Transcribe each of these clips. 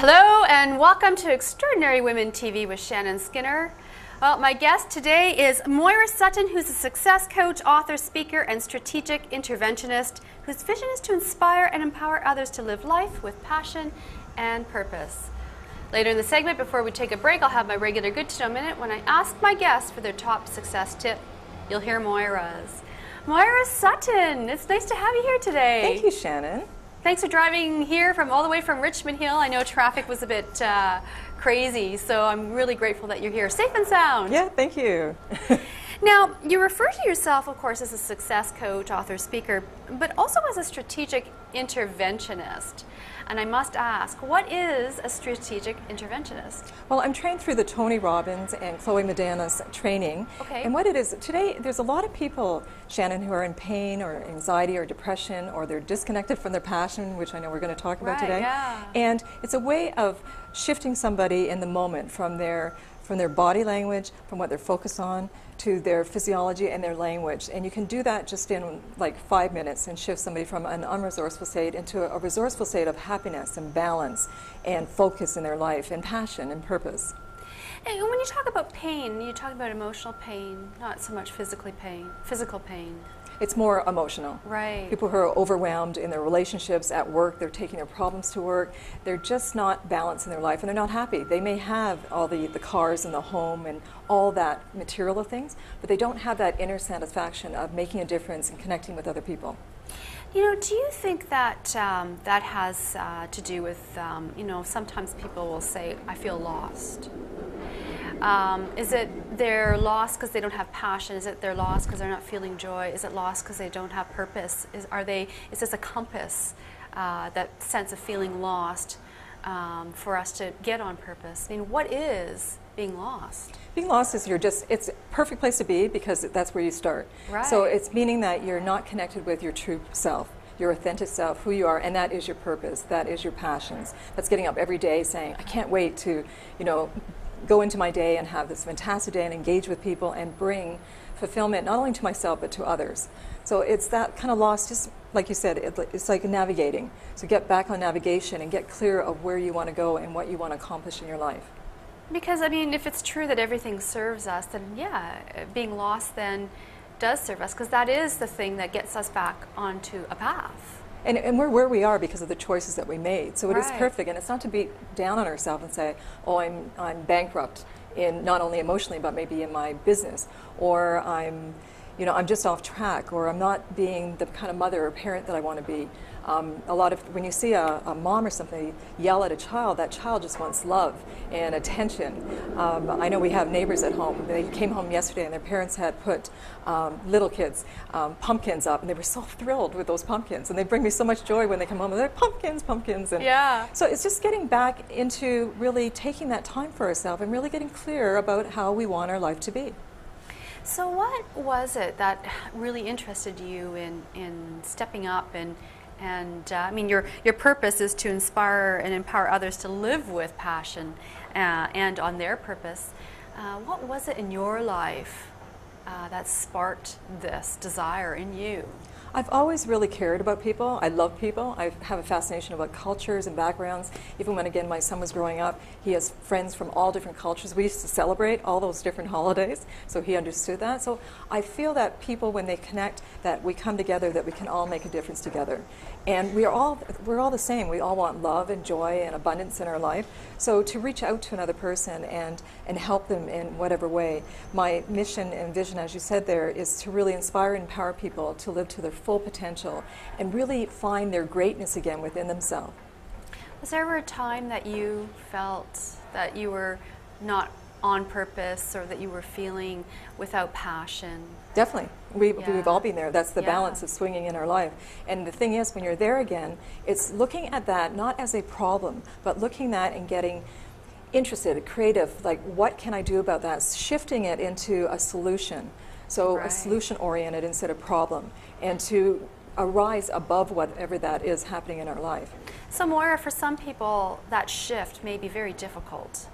Hello and welcome to Extraordinary Women TV with Shannon Skinner. Well, my guest today is Moira Sutton, who's a success coach, author, speaker, and strategic interventionist whose vision is to inspire and empower others to live life with passion and purpose. Later in the segment, before we take a break, I'll have my regular Good to Know Minute when I ask my guests for their top success tip. You'll hear Moira's. Moira Sutton, it's nice to have you here today. Thank you, Shannon. Thanks for driving here from all the way from Richmond Hill. I know traffic was a bit crazy, so I'm really grateful that you're here. Safe and sound. Yeah, thank you. Now, you refer to yourself, of course, as a success coach, author, speaker, but also as a strategic interventionist. And I must ask, what is a strategic interventionist? Well, I'm trained through the Tony Robbins and Chloe Medana's training. Okay. And what it is, today there's a lot of people, Shannon, who are in pain or anxiety or depression, or they're disconnected from their passion, which I know we're going to talk about today. Yeah. And it's a way of shifting somebody in the moment from their body language, from what they're focused on, to their physiology and their language. And you can do that just in like 5 minutes and shift somebody from an unresourceful state into a resourceful state of happiness and balance and focus in their life and passion and purpose. And when you talk about pain, you talk about emotional pain, not so much physical pain. It's more emotional. Right. People who are overwhelmed in their relationships, at work, they're taking their problems to work, they're just not balanced in their life and they're not happy. They may have all the cars and the home and all that material of things, but they don't have that inner satisfaction of making a difference and connecting with other people. You know, do you think that that has to do with, you know, sometimes people will say, I feel lost. Is it they're lost because they don't have passion? Is it they're lost because they're not feeling joy? Is it lost because they don't have purpose? Is this a compass, that sense of feeling lost, for us to get on purpose? I mean, what is being lost? Being lost is it's a perfect place to be because that's where you start. Right. So it's meaning that you're not connected with your true self, your authentic self, who you are, and that is your purpose, that is your passions. That's getting up every day saying, I can't wait to, you know, go into my day and have this fantastic day and engage with people and bring fulfillment not only to myself but to others. So it's that kind of lost, just like you said, it's like navigating. So get back on navigation and get clear of where you want to go and what you want to accomplish in your life. Because, I mean, if it's true that everything serves us, then yeah, being lost then does serve us, because that is the thing that gets us back onto a path. And we're where we are because of the choices that we made. So it is Right. perfect, and it's not to beat down on ourselves and say, oh, I'm bankrupt in not only emotionally but maybe in my business, or I'm just off track, or I'm not being the kind of mother or parent that I want to be. A lot of when you see a mom or something yell at a child, that child just wants love and attention. I know we have neighbors at home. They came home yesterday and their parents had put little kids pumpkins up, and they were so thrilled with those pumpkins. And they bring me so much joy when they come home and they're pumpkins. And Yeah. so it's just getting back into really taking that time for ourselves and really getting clear about how we want our life to be. So what was it that really interested you in stepping up and I mean, your purpose is to inspire and empower others to live with passion and on their purpose. What was it in your life that sparked this desire in you? I've always really cared about people. I love people. I have a fascination about cultures and backgrounds. Even when, again, my son was growing up, he has friends from all different cultures. We used to celebrate all those different holidays, so he understood that. So I feel that people, when they connect, that we come together, that we can all make a difference together. And we're all the same. We all want love and joy and abundance in our life. So to reach out to another person and help them in whatever way. My mission and vision, as you said there, is to really inspire and empower people to live to their full potential and really find their greatness again within themselves. Was there ever a time that you felt that you were not on purpose, or that you were feeling without passion? Definitely. We've Yeah. all been there. That's the Yeah. balance of swinging in our life. And the thing is, when you're there again, it's looking at that not as a problem, but looking at and getting interested, creative, like what can I do about that? Shifting it into a solution. So Right. a solution-oriented instead of problem. And to arise above whatever that is happening in our life. So Moira, for some people, that shift may be very difficult.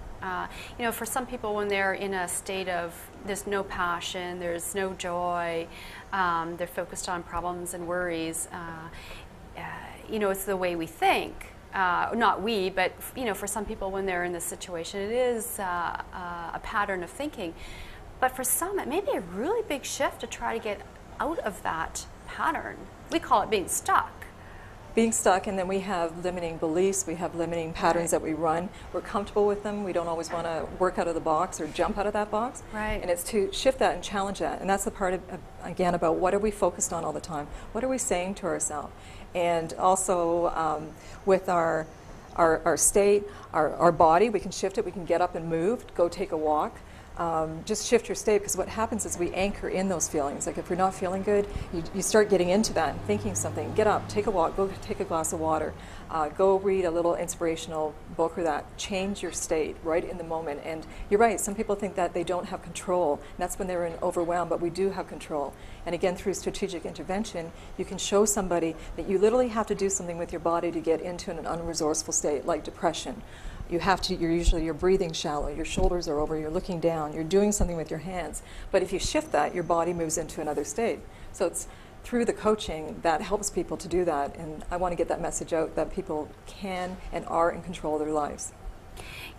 You know, for some people, when they're in a state of there's no passion, there's no joy, they're focused on problems and worries, you know, it's the way we think. not we, but for some people when they're in this situation, it is a pattern of thinking. But for some, it may be a really big shift to try to get out of that pattern. We call it being stuck. Being stuck, and then we have limiting beliefs, we have limiting patterns that we run. We're comfortable with them. We don't always want to work out of the box or jump out of that box. Right. And it's to shift that and challenge that. And that's the part, again, about what are we focused on all the time? What are we saying to ourselves? And also with our state, our body, we can shift it. We can get up and move, go take a walk. Just shift your state, because what happens is we anchor in those feelings. Like if you're not feeling good, you start getting into that and thinking something. Get up, take a walk, go take a glass of water, go read a little inspirational book or that. Change your state right in the moment. And you're right, some people think that they don't have control. And that's when they're in overwhelm, but we do have control. And again, through strategic intervention, you can show somebody that you literally have to do something with your body to get into an unresourceful state, like depression. You're breathing shallow, your shoulders are over, you're looking down, you're doing something with your hands. But if you shift that, your body moves into another state. So it's through the coaching that helps people to do that. And I want to get that message out that people can and are in control of their lives.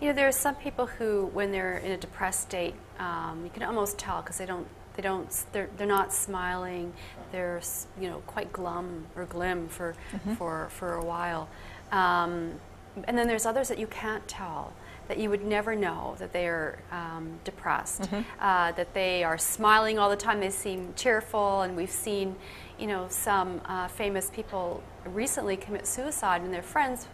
There are some people who, when they're in a depressed state, you can almost tell because they're not smiling. They're quite glum or glim for a while. And then there's others that you can't tell, that you would never know that they are depressed, that they are smiling all the time. They seem cheerful, and we've seen, some famous people recently commit suicide, and their friends,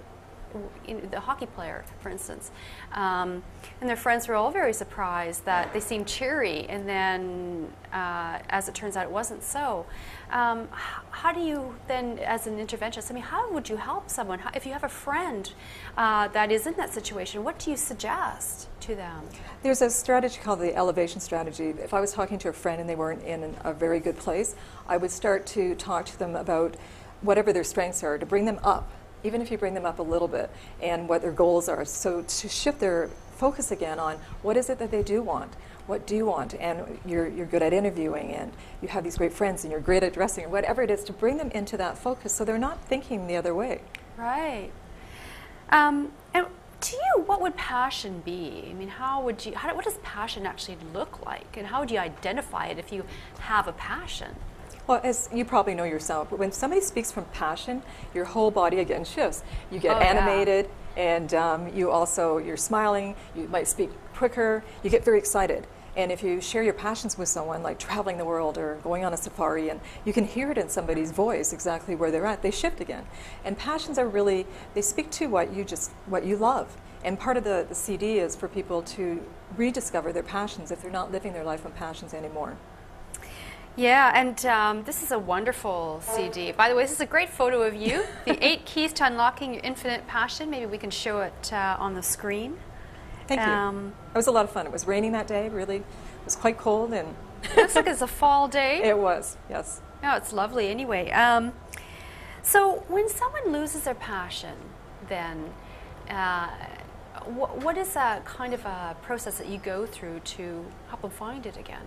the hockey player, for instance, and their friends were all very surprised that they seemed cheery, and then, as it turns out, it wasn't so. How do you then, as an interventionist, how would you help someone? If you have a friend that is in that situation, what do you suggest to them? There's a strategy called the elevation strategy. If I was talking to a friend and they weren't in a very good place, I would start to talk to them about whatever their strengths are, to bring them up, even if you bring them up a little bit, and what their goals are. So to shift their focus again on what is it that they do want. What do you want? And you're good at interviewing, and you have these great friends, and you're great at dressing, or whatever it is, to bring them into that focus so they're not thinking the other way. Right. And to you, what would passion be? What does passion actually look like? And how would you identify it if you have a passion? Well, as you probably know yourself, when somebody speaks from passion, your whole body again shifts. You get animated, and you're smiling, you might speak quicker, you get very excited. And if you share your passions with someone, like traveling the world or going on a safari, and you can hear it in somebody's voice exactly where they're at, they shift again. And passions are really, they speak to what you love. And part of the CD is for people to rediscover their passions if they're not living their life on passions anymore. Yeah, and this is a wonderful CD. By the way, this is a great photo of you, the 8 Keys to Unlocking Your Infinite Passion. Maybe we can show it on the screen. Thank you. It was a lot of fun. It was raining that day, really. It was quite cold. And it looks like it's a fall day. It was, yes. No, it's lovely anyway. So when someone loses their passion, then what is a kind of a process that you go through to help them find it again?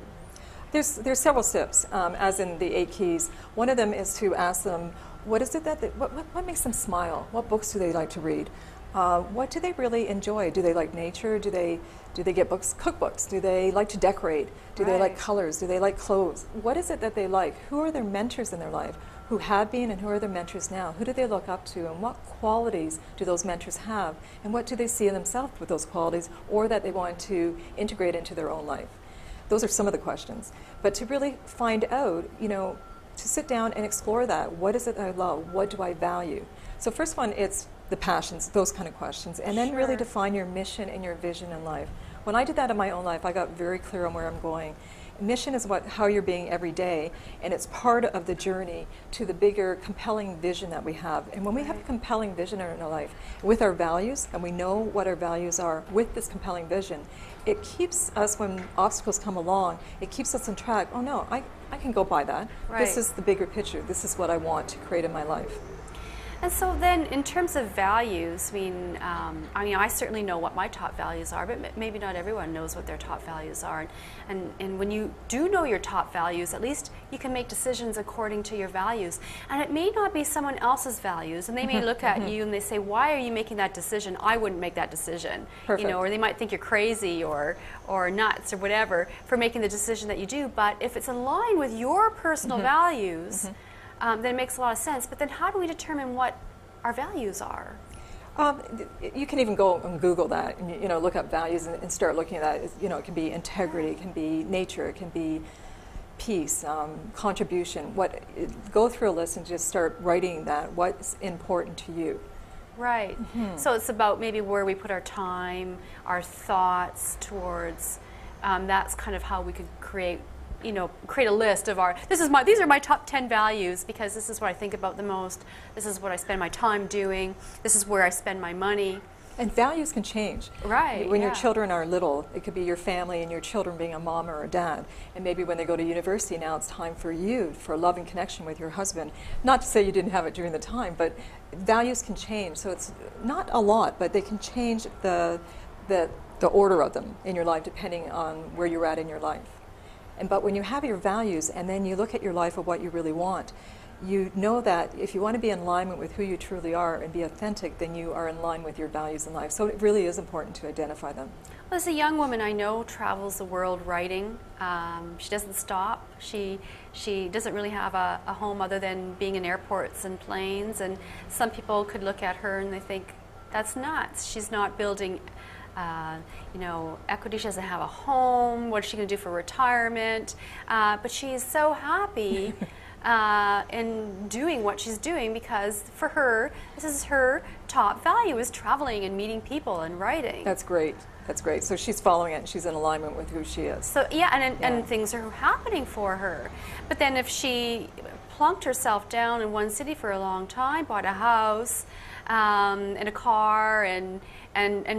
There's several steps, as in the 8 keys. One of them is to ask them, what is it what makes them smile? What books do they like to read? What do they really enjoy? Do they like nature? Do they get cookbooks? Do they like to decorate? Do they like colors? Do they like clothes? What is it that they like? Who are their mentors in their life? Who have been and who are their mentors now? Who do they look up to, and what qualities do those mentors have? And what do they see in themselves with those qualities, or that they want to integrate into their own life? Those are some of the questions. But to really find out, to sit down and explore that. What is it that I love? What do I value? So first one, it's the passions, those kind of questions. And then really define your mission and your vision in life. When I did that in my own life, I got very clear on where I'm going. Mission is how you're being every day, and it's part of the journey to the bigger, compelling vision that we have. And when we have a compelling vision in our life with our values, and we know what our values are with this compelling vision, it keeps us, when obstacles come along, it keeps us on track. Oh no, I can go by that. This is the bigger picture. This is what I want to create in my life. And so then, in terms of values, I mean, I certainly know what my top values are, but maybe not everyone knows what their top values are. And when you do know your top values, at least you can make decisions according to your values. And it may not be someone else's values, and they may look at you and they say, "Why are you making that decision? I wouldn't make that decision." Perfect. You know, or they might think you're crazy or nuts or whatever for making the decision that you do. But if it's in line with your personal values, then it makes a lot of sense. But then how do we determine what our values are? You can even go and Google that and look up values and start looking at that. It can be integrity, it can be nature, it can be peace, contribution. Go through a list and just start writing that. What's important to you? Right. So it's about maybe where we put our time, our thoughts towards. That's kind of how we could create a list of these are my top 10 values because this is what I think about the most. This is what I spend my time doing. This is where I spend my money. And values can change. Right. When your children are little, it could be your family and your children being a mom or a dad. And maybe when they go to university, now it's time for you, for a loving connection with your husband. Not to say you didn't have it during the time, but values can change. So it's not a lot, but they can change the order of them in your life depending on where you're at in your life. But when you have your values and then you look at your life of what you really want, you know that if you want to be in alignment with who you truly are and be authentic, then you are in line with your values in life. So it really is important to identify them. Well, as a young woman I know travels the world writing. She doesn't stop. She doesn't really have a home other than being in airports and planes. And some people could look at her and they think, that's nuts. She's not building equity. She doesn't have a home. What is she going to do for retirement? But she's so happy in doing what she's doing because for her, this is her top value, is traveling and meeting people and writing. That's great. That's great. So she's following it and she's in alignment with who she is. So and things are happening for her. But then if she plunked herself down in one city for a long time, bought a house and a car and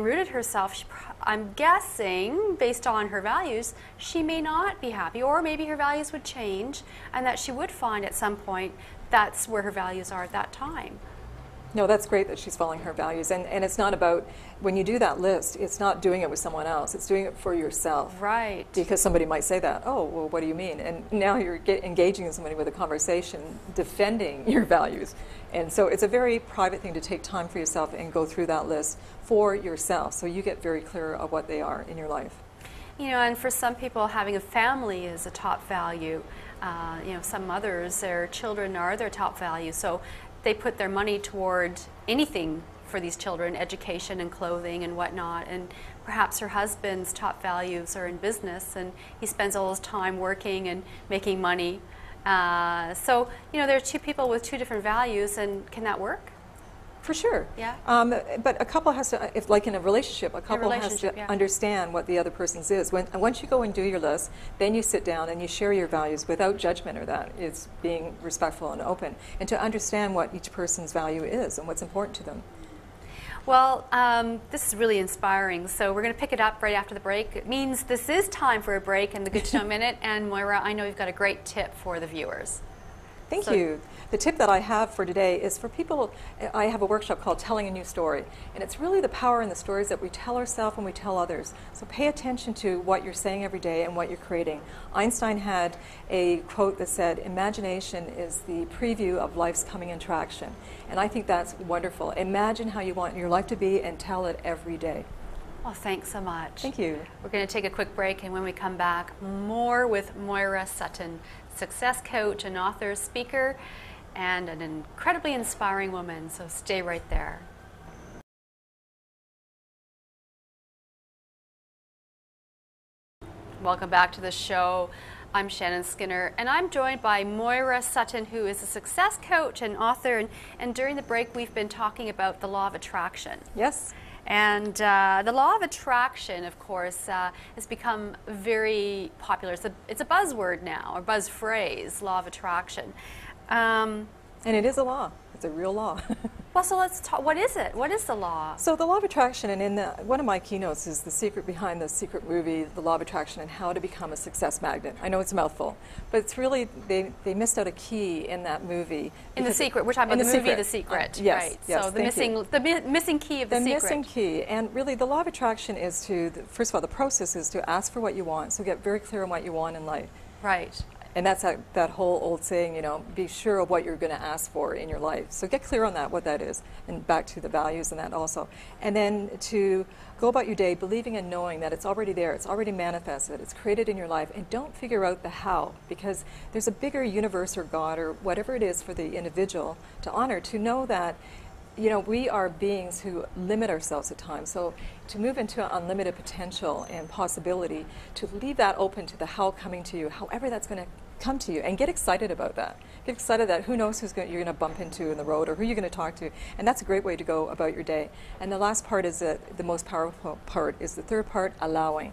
rooted herself, I'm guessing, based on her values, she may not be happy, or maybe her values would change, and that she would find at some point that's where her values are at that time. No, that's great that she's following her values. And it's not about, when you do that list, it's not doing it with someone else. It's doing it for yourself. Right. Because somebody might say that, oh, well, what do you mean? And now you're engaging somebody with a conversation, defending your values. And so it's a very private thing to take time for yourself and go through that list for yourself so you get very clear of what they are in your life. And for some people, having a family is a top value. Some mothers, their children are their top value. So they put their money toward anything for these children, education and clothing and whatnot. And perhaps her husband's top values are in business, and he spends all his time working and making money. So there are two people with two different values, and can that work? For sure. Yeah. But a couple has to, if like in a relationship, a couple has to understand what the other person's is. Once you go and do your list, then you sit down and you share your values without judgment or that. It's being respectful and open, and to understand what each person's value is and what's important to them. Well, this is really inspiring. So we're going to pick it up right after the break. It means this is time for a break in the Good to Know Minute. And Moira, I know you've got a great tip for the viewers. Thank you. The tip that I have for today is for people. I have a workshop called Telling a New Story, and it's really the power in the stories that we tell ourselves and we tell others. So pay attention to what you're saying every day and what you're creating. Einstein had a quote that said, "Imagination is the preview of life's coming into action." And I think that's wonderful. Imagine how you want your life to be and tell it every day. Well, thanks so much. Thank you. We're going to take a quick break, and when we come back, more with Moira Sutton, success coach and author, speaker, and an incredibly inspiring woman. So stay right there. Welcome back to the show. I'm Shannon Skinner, and I'm joined by Moira Sutton, who is a success coach and author. And during the break, we've been talking about the law of attraction. Yes. And the law of attraction, of course, has become very popular. It's a buzzword now, or buzz phrase, law of attraction. And it is a law. It's a real law. Well, so let's talk. What is it? What is the law? So the law of attraction, and in one of my keynotes is the secret behind the secret movie, The Law of Attraction, and how to become a success magnet. I know it's a mouthful, but it's really, they missed out a key in that movie. In The Secret, we're talking about the movie The Secret. Yes, right. yes, So the missing key of The Secret. The missing key, and really the law of attraction is to, first of all, the process is to ask for what you want, so get very clear on what you want in life. Right. And that's that whole old saying, you know, be sure of what you're going to ask for in your life. So get clear on that, what that is, and back to the values and that also. And then to go about your day believing and knowing that it's already there, it's already manifested, it's created in your life, and don't figure out the how, because there's a bigger universe or God or whatever it is for the individual to honor, to know that, you know, we are beings who limit ourselves at times. So to move into unlimited potential and possibility, to leave that open to the how coming to you, however that's going to come to you, and get excited about that. Get excited that who knows you're going to bump into in the road or who you're going to talk to. And that's a great way to go about your day. And the last part is that the most powerful part is the third part, allowing.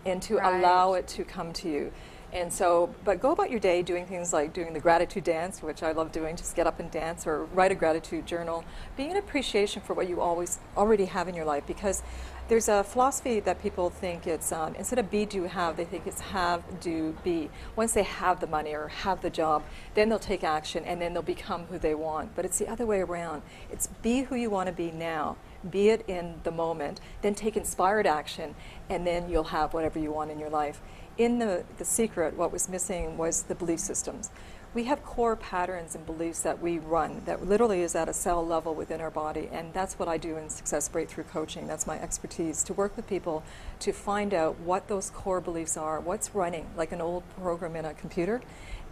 And to allow it to come to you. And so, but go about your day doing things like doing the gratitude dance, which I love doing, just get up and dance, or write a gratitude journal. Being an appreciation for what you already have in your life, because there's a philosophy that people think it's, instead of be, do, have, they think it's have, do, be. Once they have the money or have the job, then they'll take action and then they'll become who they want. But it's the other way around. It's be who you want to be now. Be it in the moment, then take inspired action, and then you'll have whatever you want in your life. In the secret, what was missing was the belief systems. We have core patterns and beliefs that we run that literally is at a cell level within our body, and that's what I do in Success Breakthrough Coaching. That's my expertise, to work with people to find out what those core beliefs are, what's running like an old program in a computer,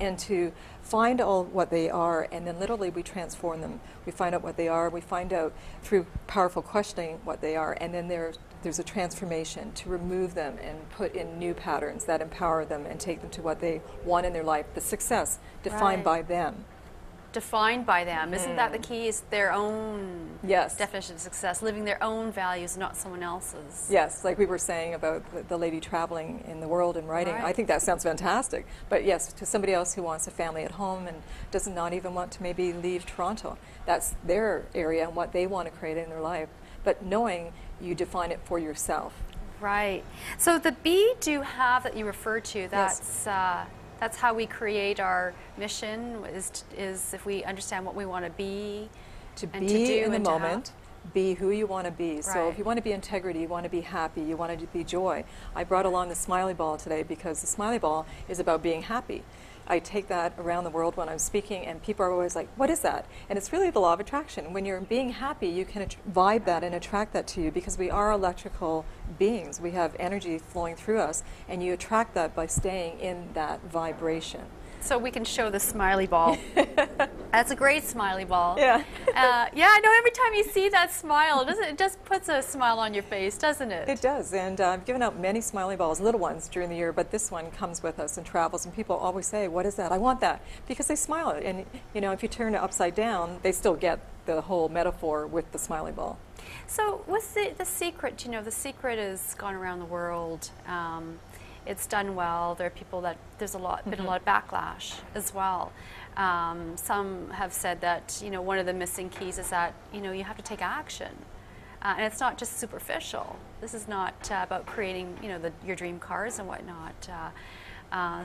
and to find all what they are, and then literally we transform them. We find out what they are, we find out through powerful questioning what they are, and then there's a transformation to remove them and put in new patterns that empower them and take them to what they want in their life, the success defined by them. Defined by them. Isn't that the key? Is their own definition of success, living their own values, not someone else's. Yes, like we were saying about the lady traveling in the world and writing. I think that sounds fantastic. But yes, to somebody else who wants a family at home and does not even want to maybe leave Toronto, that's their area and what they want to create in their life. But knowing you define it for yourself. Right. So the be, do, have that you refer to, that's how we create our mission, is if we understand what we want to be. To be in the moment, be who you want to be. So if you want to be integrity, you want to be happy, you want to be joy. I brought along the smiley ball today because the smiley ball is about being happy. I take that around the world when I'm speaking, and people are always like, what is that? And it's really the law of attraction. When you're being happy, you can vibe that and attract that to you, because we are electrical beings. We have energy flowing through us, and you attract that by staying in that vibration. So we can show the smiley ball. That's a great smiley ball. Yeah. Yeah, I know every time you see that smile, it just puts a smile on your face, doesn't it? It does, and I've given out many smiley balls, little ones, during the year, but this one comes with us and travels, and people always say, what is that? I want that, because they smile. And, you know, if you turn it upside down, they still get the whole metaphor with the smiley ball. So what's the secret? You know, the secret has gone around the world. It's done well. There are people that there's been a lot of backlash as well. Some have said that, you know, one of the missing keys is that, you know, you have to take action, and it's not just superficial. This is not about creating, you know, your dream cars and whatnot.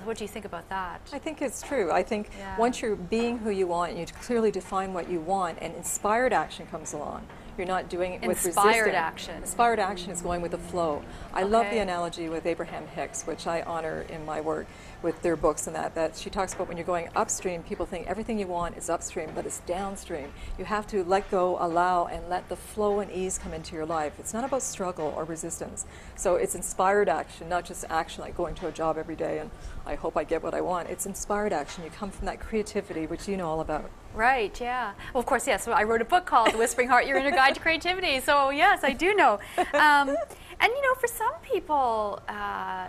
What do you think about that? I think it's true. I think once you're being who you want, you clearly define what you want, and inspired action comes along. You're not doing it with resistance. Inspired action. Inspired action is going with the flow. I love the analogy with Abraham Hicks, which I honor in my work with their books and that she talks about when you're going upstream, people think everything you want is upstream, but it's downstream. You have to let go, allow, and let the flow and ease come into your life. It's not about struggle or resistance. So it's inspired action, not just action like going to a job every day and I hope I get what I want. It's inspired action. You come from that creativity, which you know all about. Right, yeah. Well, of course, yes. I wrote a book called The Whispering Heart, Your Inner Guide to Creativity. So, yes, I do know. And, you know, for some people,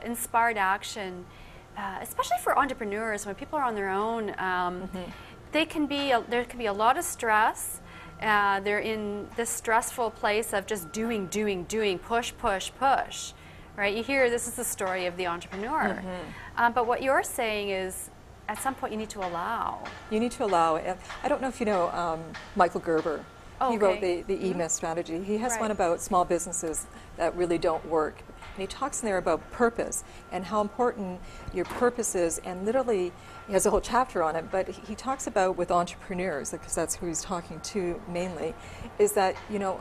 inspired action, especially for entrepreneurs, when people are on their own, there can be a lot of stress. They're in this stressful place of just doing, push, push, push. Right? You hear this is the story of the entrepreneur. But what you're saying is at some point you need to allow. You need to allow. I don't know if you know Michael Gerber. Oh, he okay. wrote the E-Myth strategy. He has one about small businesses that really don't work. And he talks in there about purpose and how important your purpose is, and literally he has a whole chapter on it, but he talks about with entrepreneurs, because that's who he's talking to mainly, is that, you know,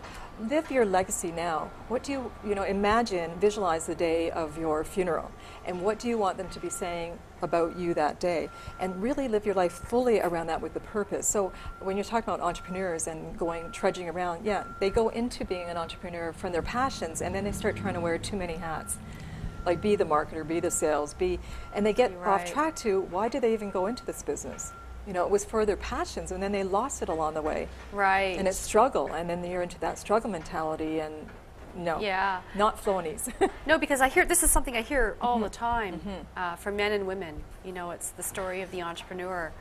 live your legacy now. What do you know, imagine, visualize the day of your funeral, and what do you want them to be saying about you that day, and really live your life fully around that with the purpose. So when you're talking about entrepreneurs and trudging around, yeah, they go into being an entrepreneur from their passions, and then they start trying to wear too many hats. Like be the marketer, be the sales, and they get off track to why did they even go into this business? You know, it was for their passions, and then they lost it along the way. Right. And it's struggle, and then you're into that struggle mentality, and no, not phonies. No, because I hear, this is something I hear all the time from men and women. You know, it's the story of the entrepreneur.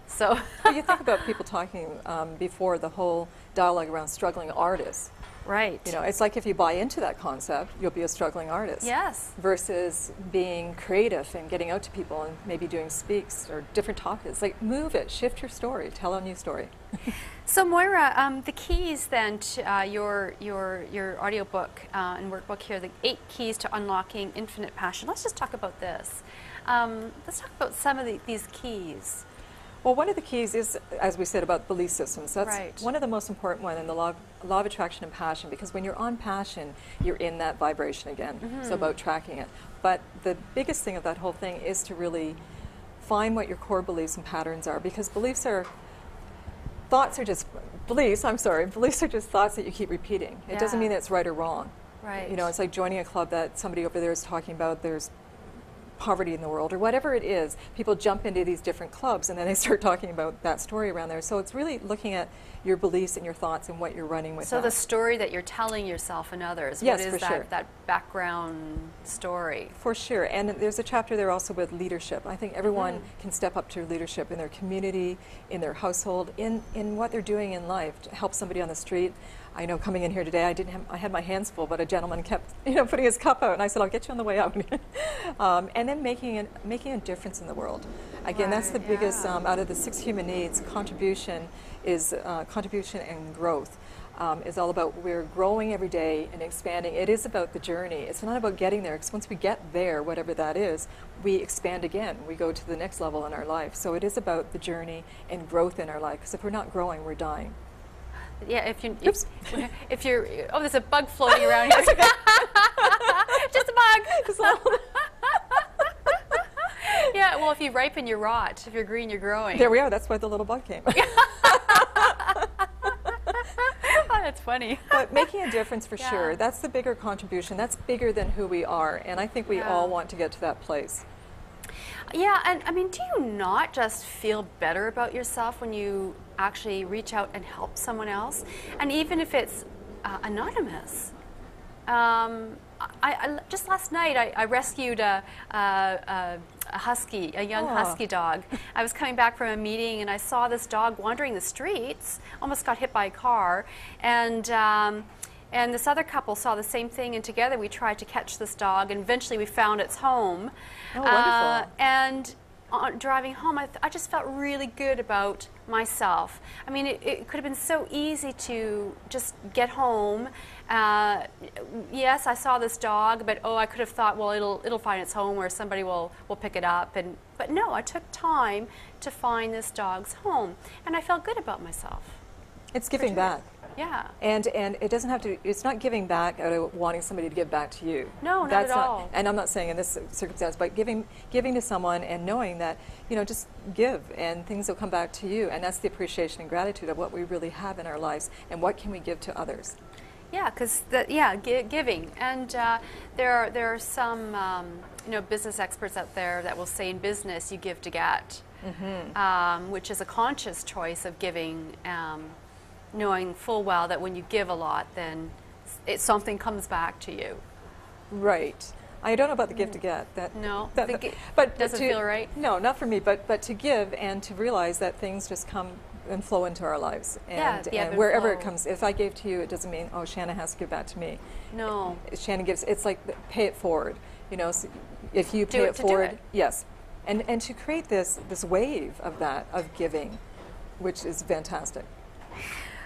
So well, you think about people talking before the whole dialogue around struggling artists. Right. You know, it's like if you buy into that concept, you'll be a struggling artist. Yes. Versus being creative and getting out to people and maybe doing speaks or different topics. Like move it, shift your story, tell a new story. So Moira, the keys then to your audiobook and workbook here, the 8 keys to unlocking infinite passion. Let's just talk about this. Let's talk about some of these keys. Well, one of the keys is, as we said, about belief systems. That's one of the most important one in the law of attraction and passion, because when you're on passion, you're in that vibration again. So about tracking it. But the biggest thing of that whole thing is to really find what your core beliefs and patterns are, because beliefs are just thoughts that you keep repeating. It doesn't mean that it's right or wrong. Right. You know, it's like joining a club that somebody over there is talking about there's poverty in the world, or whatever it is. People jump into these different clubs and then they start talking about that story around there. So it's really looking at your beliefs and your thoughts and what you're running with. So the story that you're telling yourself and others, yes, what is that background story? For sure. And there's a chapter there also with leadership. I think everyone can step up to leadership in their community, in their household, in what they're doing in life, to help somebody on the street. I know coming in here today, I had my hands full, but a gentleman kept, putting his cup out, and I said, "I'll get you on the way out." And then making a difference in the world. Again, that's the biggest out of the 6 human needs. Contribution and growth is all about we're growing every day and expanding. It is about the journey. It's not about getting there, because once we get there, whatever that is, we expand again. We go to the next level in our life. So it is about the journey and growth in our life. Because if we're not growing, we're dying. Yeah, if you're, oh, there's a bug floating around here. Just a bug. Yeah, well, if you ripen, you rot. If you're green, you're growing. There we are. That's why the little bug came. Oh, that's funny. But making a difference for sure. That's the bigger contribution. That's bigger than who we are. And I think we all want to get to that place. Yeah, and I mean, do you not just feel better about yourself when you actually reach out and help someone else? And even if it's anonymous. Just last night, I rescued a husky, a young husky dog. I was coming back from a meeting, and I saw this dog wandering the streets, almost got hit by a car, and this other couple saw the same thing, and together we tried to catch this dog, and eventually we found its home. Oh, wonderful. And driving home, I just felt really good about myself. I mean, it could have been so easy to just get home. Yes, I saw this dog, but I could have thought, well, it'll find its home, or somebody will pick it up. But no, I took time to find this dog's home, and I felt good about myself. It's giving back. Yeah. And it doesn't have to, it's not giving back out of wanting somebody to give back to you. No, not at all. And I'm not saying in this circumstance, but giving to someone and knowing that, just give and things will come back to you. And that's the appreciation and gratitude of what we really have in our lives and what can we give to others. Yeah, because giving. And there are some business experts out there that will say in business you give to get, which is a conscious choice of giving. Knowing full well that when you give a lot, then something comes back to you. Right. I don't know about the give to get. But doesn't feel right. No, not for me. But to give and to realize that things just come and flow into our lives, and wherever it comes. If I gave to you, it doesn't mean Shannon has to give back to me. No. Shannon gives. It's like pay it forward. So if you pay it forward, yes. And to create this wave of that, of giving, which is fantastic.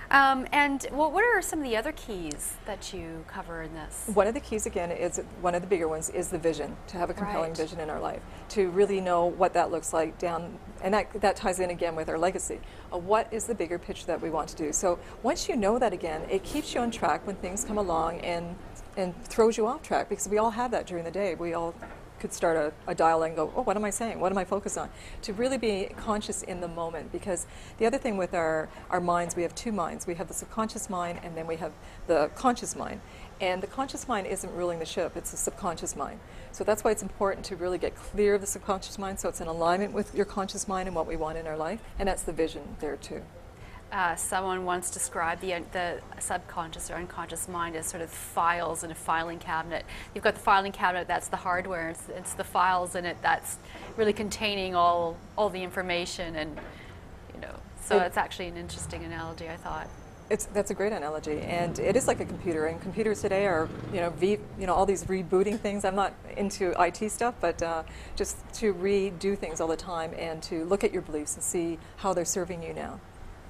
And what are some of the other keys that you cover in this? One of the keys, again, is one of the bigger ones, is the vision, to have a compelling Right. vision in our life, to really know what that looks like down, and that ties in again with our legacy. What is the bigger picture that we want to do? So once you know that, again, it keeps you on track when things come along and throws you off track, because we all have that during the day. We all could start a dialogue and go, oh, what am I saying? What am I focused on? To really be conscious in the moment, because the other thing with our minds, we have two minds. We have the subconscious mind, and then we have the conscious mind. And the conscious mind isn't ruling the ship, it's the subconscious mind. So that's why it's important to really get clear of the subconscious mind, so it's in alignment with your conscious mind and what we want in our life, and that's the vision there too. Someone once described the subconscious or unconscious mind as sort of files in a filing cabinet. You've got the filing cabinet, that's the hardware, it's the files in it that's really containing all the information, and so it's actually an interesting analogy, I thought. That's a great analogy, and it is like a computer. And computers today are, all these rebooting things. I'm not into IT stuff, but just to redo things all the time and to look at your beliefs and see how they're serving you now.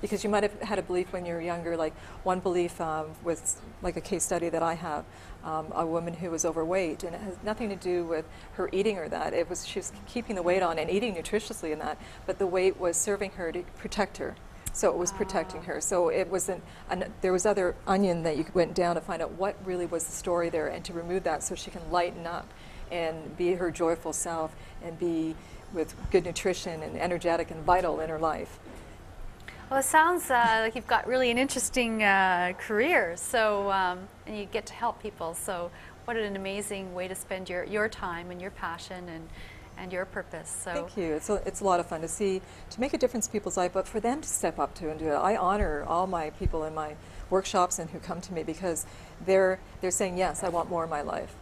Because you might have had a belief when you were younger, like one belief was like a case study that I have, a woman who was overweight, and it has nothing to do with her eating or that. She was keeping the weight on and eating nutritiously in that, but the weight was serving her to protect her. So it was protecting her. So it wasn't, there was other onion that you went down to find out what really was the story there, and to remove that so she can lighten up and be her joyful self and be with good nutrition and energetic and vital in her life. Well, it sounds like you've got really an interesting career, so and you get to help people. So what an amazing way to spend your time and your passion and your purpose. So thank you. It's a lot of fun to make a difference in people's life, but for them to step up to and do it. I honor all my people in my workshops and who come to me, because they're saying, yes, I want more in my life.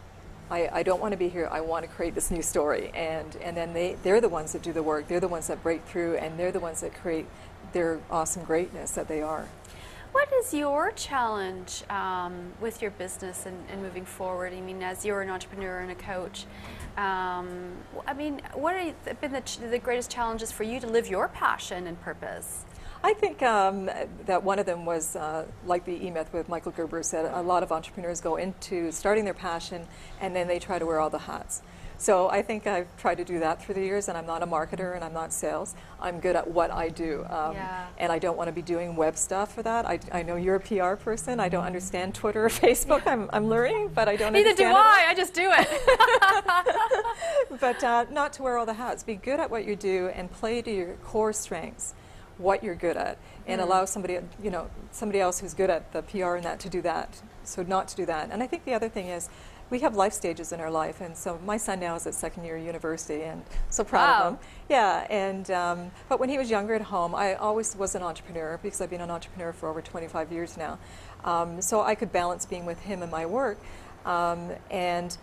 I don't want to be here. I want to create this new story, and then they're the ones that do the work. They're the ones that break through, and they're the ones that create their awesome greatness that they are. What is your challenge with your business and moving forward? I mean, as you're an entrepreneur and a coach, what have been the greatest challenges for you to live your passion and purpose? I think that one of them was, like the E-Myth with Michael Gerber said, a lot of entrepreneurs go into starting their passion and then they try to wear all the hats. So I think I've tried to do that through the years, and I'm not a marketer and I'm not sales. I'm good at what I do, and I don't want to be doing web stuff for that. I know you're a PR person. I don't understand Twitter or Facebook. I'm learning, but I don't Neither understand do I. I just do it. But not to wear all the hats. Be good at what you do and play to your core strengths, what you're good at, and allow somebody else who's good at the PR and that to do that. So not to do that. And I think the other thing is, we have life stages in our life, and so my son now is at second year university, and so proud of him. Yeah, and but when he was younger at home, I always was an entrepreneur, because I've been an entrepreneur for over 25 years now. So I could balance being with him and my work, and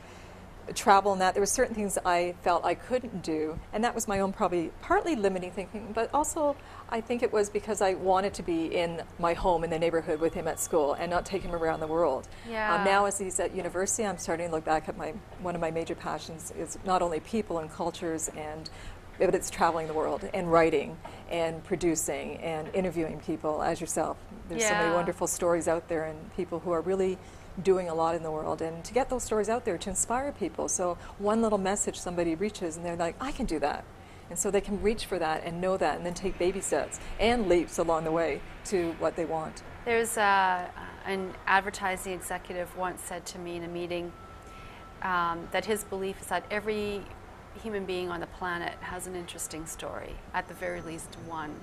travel and that. There were certain things I felt I couldn't do, and that was my own probably partly limiting thinking, but also I think it was because I wanted to be in my home in the neighborhood with him at school and not take him around the world. Yeah. Now as he's at university, I'm starting to look back at one of my major passions is not only people and cultures, but it's traveling the world and writing and producing and interviewing people as yourself. There's so many wonderful stories out there and people who are really doing a lot in the world, and to get those stories out there to inspire people. So one little message somebody reaches and they're like, I can do that. And so they can reach for that and know that, and then take baby steps and leaps along the way to what they want. There's an advertising executive once said to me in a meeting that his belief is that every human being on the planet has an interesting story, at the very least one.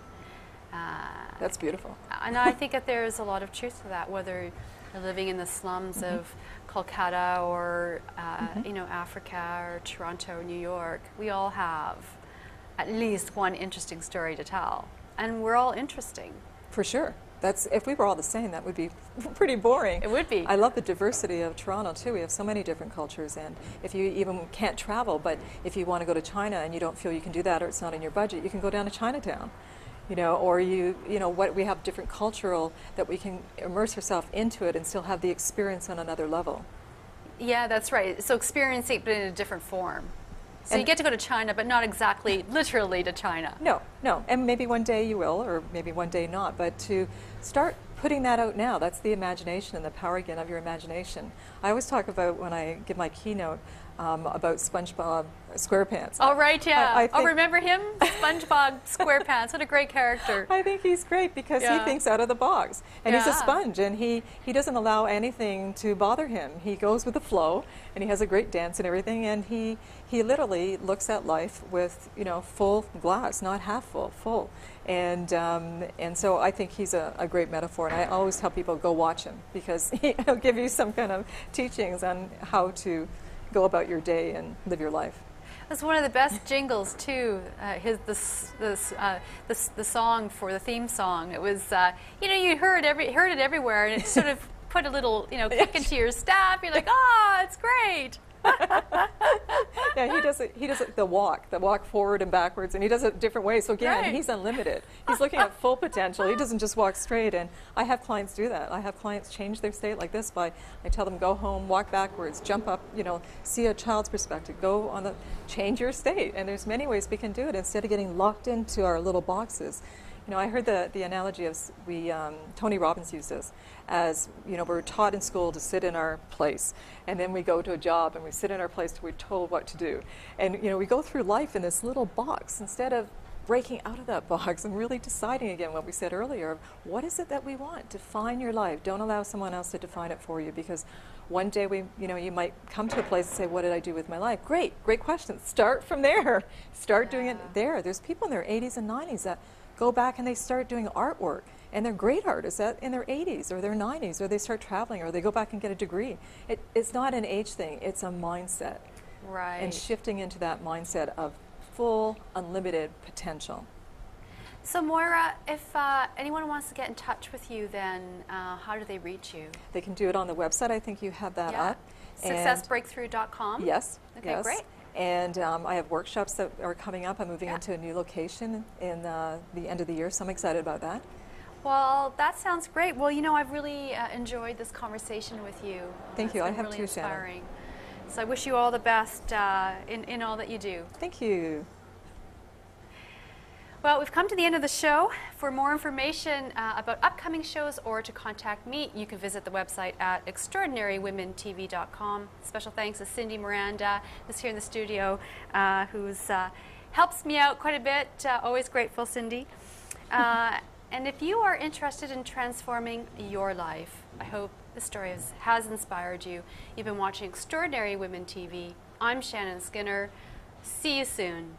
That's beautiful. And I think that there's a lot of truth to that, whether you're living in the slums of Kolkata or Africa or Toronto or New York. We all have at least one interesting story to tell, and we're all interesting. For sure. If we were all the same, that would be pretty boring. It would be. I love the diversity of Toronto too. We have so many different cultures, and if you even can't travel, but if you want to go to China and you don't feel you can do that, or it's not in your budget, you can go down to Chinatown. Or we have different cultural that we can immerse ourselves into it and still have the experience on another level. Yeah, that's right. So experience it, but in a different form. So you get to go to China, but not exactly literally to China. No, no. And maybe one day you will, or maybe one day not. But to start putting that out now, that's the imagination and the power again of your imagination. I always talk about, when I give my keynote, about SpongeBob SquarePants. Oh, right, yeah. I think, remember him? SpongeBob SquarePants. What a great character. I think he's great because he thinks out of the box. And he's a sponge, and he doesn't allow anything to bother him. He goes with the flow, and he has a great dance and everything, and he literally looks at life with, you know, full glass, not half full, full. And so I think he's a great metaphor, and I always tell people, go watch him, because he'll give you some kind of teachings on how to go about your day and live your life. That's one of the best jingles too. The song for the theme song. It was, you know, you heard it everywhere, and it sort of put a little, you know, kick into your step. You're like, oh, it's great. Yeah, he does the walk forward and backwards, and he does it different ways. So again, he's unlimited. He's looking at full potential. He doesn't just walk straight. And I have clients do that. I have clients change their state like this by, I tell them, go home, walk backwards, jump up, you know, see a child's perspective, change your state. And there's many ways we can do it instead of getting locked into our little boxes. You know, I heard the analogy of, Tony Robbins used this as, you know, we're taught in school to sit in our place, and then we go to a job and we sit in our place till we're told what to do. And, you know, we go through life in this little box instead of breaking out of that box and really deciding again what we said earlier, what is it that we want? Define your life. Don't allow someone else to define it for you, because one day you might come to a place and say, what did I do with my life? Great question. Start from there. Start doing it there. There's people in their 80s and 90s that go back and they start doing artwork, and they're great artists in their 80s or their 90s, or they start traveling, or they go back and get a degree. It's not an age thing, it's a mindset. Right. And shifting into that mindset of full, unlimited potential. So Moira, if anyone wants to get in touch with you, then how do they reach you? They can do it on the website. I think you have that up. Successbreakthrough.com? Yes. Okay, yes. great. And I have workshops that are coming up. I'm moving into a new location in the end of the year, so I'm excited about that. Well, that sounds great. Well, you know, I've really enjoyed this conversation with you. Thank you. I have really too, inspiring. Shannon. So I wish you all the best in all that you do. Thank you. Well, we've come to the end of the show. For more information about upcoming shows or to contact me, you can visit the website at extraordinarywomentv.com. Special thanks to Cindy Miranda, who's here in the studio, who's helps me out quite a bit. Always grateful, Cindy. And if you are interested in transforming your life, I hope this story has inspired you. You've been watching Extraordinary Women TV. I'm Shannon Skinner. See you soon.